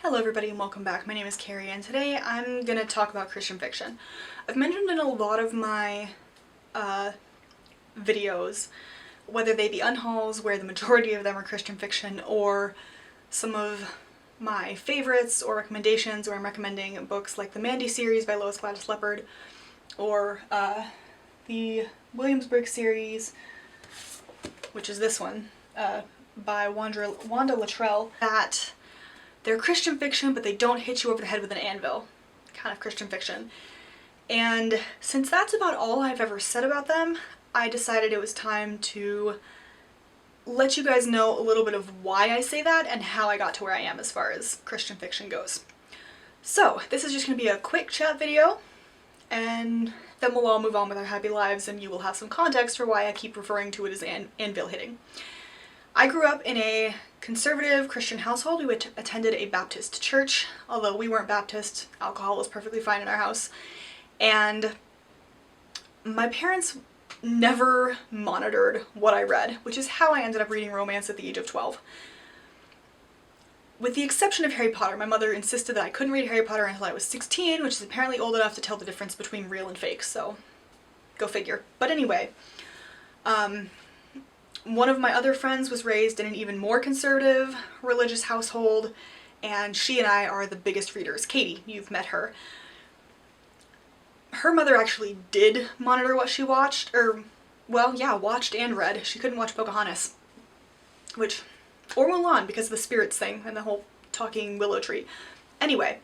Hello everybody and welcome back. My name is Kari and today I'm gonna talk about Christian fiction. I've mentioned in a lot of my videos, whether they be unhauls where the majority of them are Christian fiction, or some of my favorites or recommendations where I'm recommending books like the Mandy series by Lois Gladys Leopard, or the Williamsburg series, which is this one, by Wanda Luttrell, that they're Christian fiction, but they don't hit you over the head with an anvil. Kind of Christian fiction. And since that's about all I've ever said about them, I decided it was time to let you guys know a little bit of why I say that and how I got to where I am as far as Christian fiction goes. So, this is just going to be a quick chat video, and then we'll all move on with our happy lives and you will have some context for why I keep referring to it as anvil hitting. I grew up in a conservative Christian household. We attended a Baptist church, although we weren't Baptist. Alcohol was perfectly fine in our house. And my parents never monitored what I read, which is how I ended up reading romance at the age of 12. With the exception of Harry Potter, my mother insisted that I couldn't read Harry Potter until I was 16, which is apparently old enough to tell the difference between real and fake, so go figure. But anyway, one of my other friends was raised in an even more conservative religious household, and she and I are the biggest readers. Katie, you've met her. Her mother actually did monitor what she watched, watched and read. She couldn't watch Pocahontas, or Mulan because of the spirits thing and the whole talking willow tree. Anyway,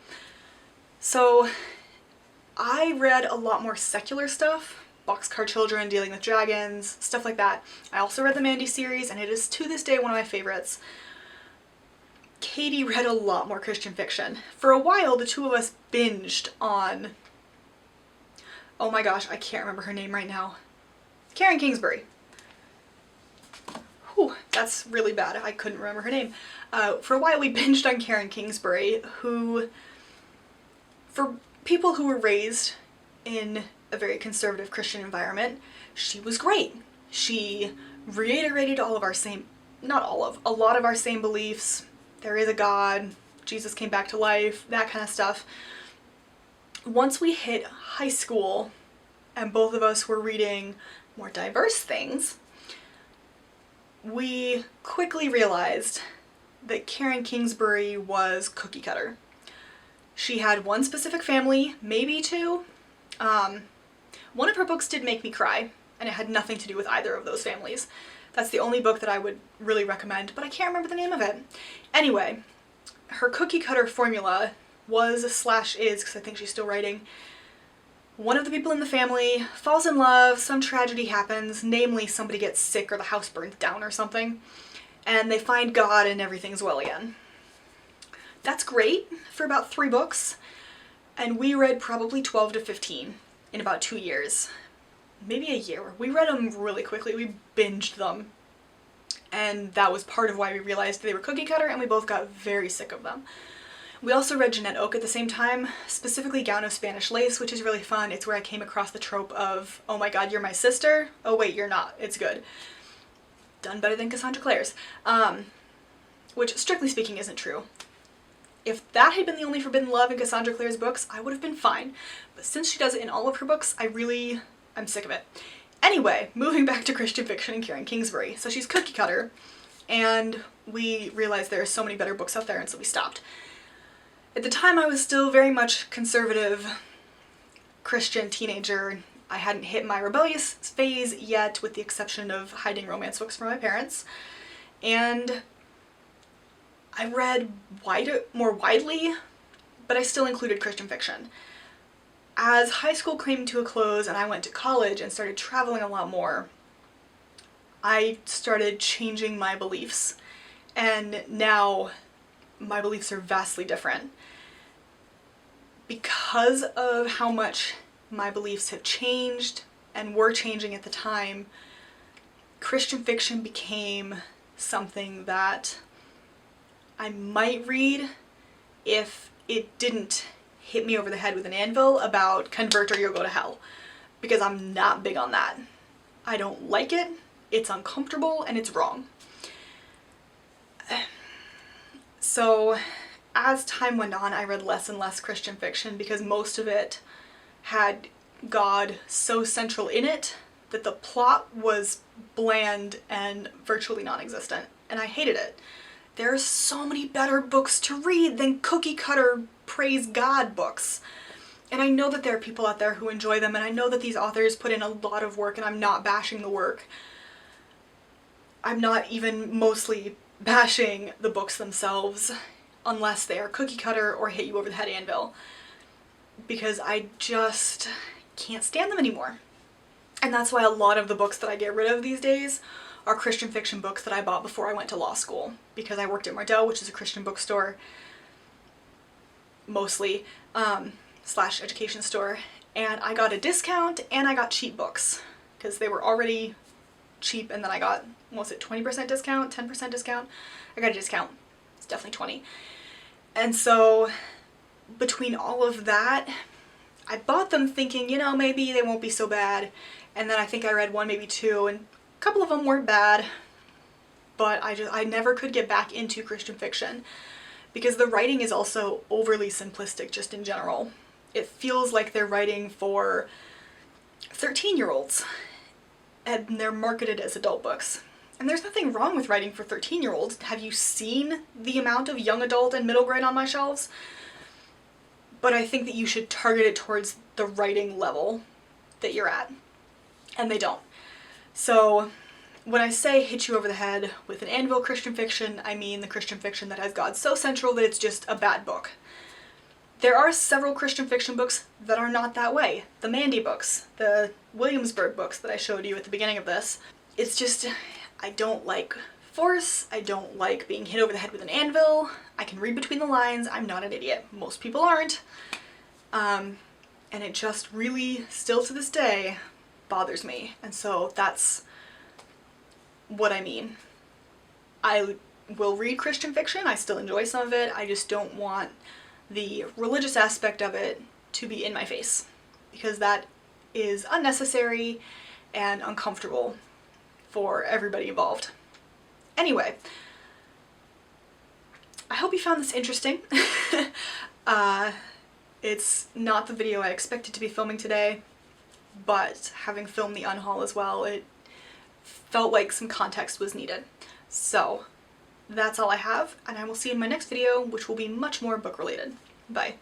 so I read a lot more secular stuff. Boxcar Children, Dealing with Dragons, stuff like that. I also read the Mandy series, and it is to this day one of my favorites. Katie read a lot more Christian fiction. For a while, the two of us binged on, oh my gosh, I can't remember her name right now. Kari-ng Kingsbury. Whew, that's really bad. I couldn't remember her name. For a while we binged on Kari-ng Kingsbury, who, for people who were raised in a very conservative Christian environment, she was great. She reiterated a lot of our same beliefs. There is a God, Jesus came back to life, that kind of stuff. Once we hit high school and both of us were reading more diverse things, we quickly realized that Kari-ng Kingsbury was cookie cutter. She had one specific family, maybe two. One of her books did make me cry, and it had nothing to do with either of those families. That's the only book that I would really recommend, but I can't remember the name of it. Anyway, her cookie cutter formula was / is, because I think she's still writing, one of the people in the family falls in love, some tragedy happens, namely somebody gets sick or the house burns down or something, and they find God and everything's well again. That's great for about 3 books, and we read probably 12 to 15 in about 2 years. Maybe a year. We read them really quickly. We binged them. And that was part of why we realized they were cookie cutter, and we both got very sick of them. We also read Jeanette Oke at the same time, specifically Gown of Spanish Lace, which is really fun. It's where I came across the trope of, oh my god, you're my sister? Oh wait, you're not. It's good. Done better than Cassandra Clare's. Which, strictly speaking, isn't true. If that had been the only forbidden love in Cassandra Clare's books, I would have been fine. But since she does it in all of her books, I'm sick of it. Anyway, moving back to Christian fiction and Kari-ng Kingsbury. So she's cookie cutter, and we realized there are so many better books out there, and so we stopped. At the time I was still very much conservative Christian teenager. I hadn't hit my rebellious phase yet, with the exception of hiding romance books from my parents. And I read more widely, but I still included Christian fiction. As high school came to a close and I went to college and started traveling a lot more, I started changing my beliefs, and now my beliefs are vastly different. Because of how much my beliefs have changed and were changing at the time, Christian fiction became something that I might read if it didn't hit me over the head with an anvil about convert or you'll go to hell, because I'm not big on that. I don't like it, it's uncomfortable, and it's wrong. So as time went on, I read less and less Christian fiction because most of it had God so central in it that the plot was bland and virtually non-existent, and I hated it. There are so many better books to read than cookie cutter praise God books. And I know that there are people out there who enjoy them, and I know that these authors put in a lot of work, and I'm not bashing the work. I'm not even mostly bashing the books themselves, unless they are cookie cutter or hit you over the head anvil, because I just can't stand them anymore. And that's why a lot of the books that I get rid of these days are Christian fiction books that I bought before I went to law school, because I worked at Mardell, which is a Christian bookstore, mostly, slash education store, and I got a discount and I got cheap books, because they were already cheap, and then I got, what was it, 20% discount, 10% discount? I got a discount. It's definitely 20. And so between all of that, I bought them thinking, you know, maybe they won't be so bad. And then I think I read one, maybe two, and a couple of them weren't bad. But I never could get back into Christian fiction because the writing is also overly simplistic just in general. It feels like they're writing for 13-year-olds and they're marketed as adult books. And there's nothing wrong with writing for 13-year-olds. Have you seen the amount of young adult and middle grade on my shelves? But I think that you should target it towards the writing level that you're at. And they don't. So when I say hit you over the head with an anvil Christian fiction, I mean the Christian fiction that has God so central that it's just a bad book. There are several Christian fiction books that are not that way. The Mandy books, the Williamsburg books that I showed you at the beginning of this. It's just, I don't like force, I don't like being hit over the head with an anvil, I can read between the lines, I'm not an idiot. Most people aren't. And it just really, still to this day, bothers me. And so that's what I mean. I will read Christian fiction, I still enjoy some of it, I just don't want the religious aspect of it to be in my face, because that is unnecessary and uncomfortable for everybody involved. Anyway, I hope you found this interesting. It's not the video I expected to be filming today, but having filmed the unhaul as well, it felt like some context was needed. So that's all I have, and I will see you in my next video, which will be much more book related. Bye.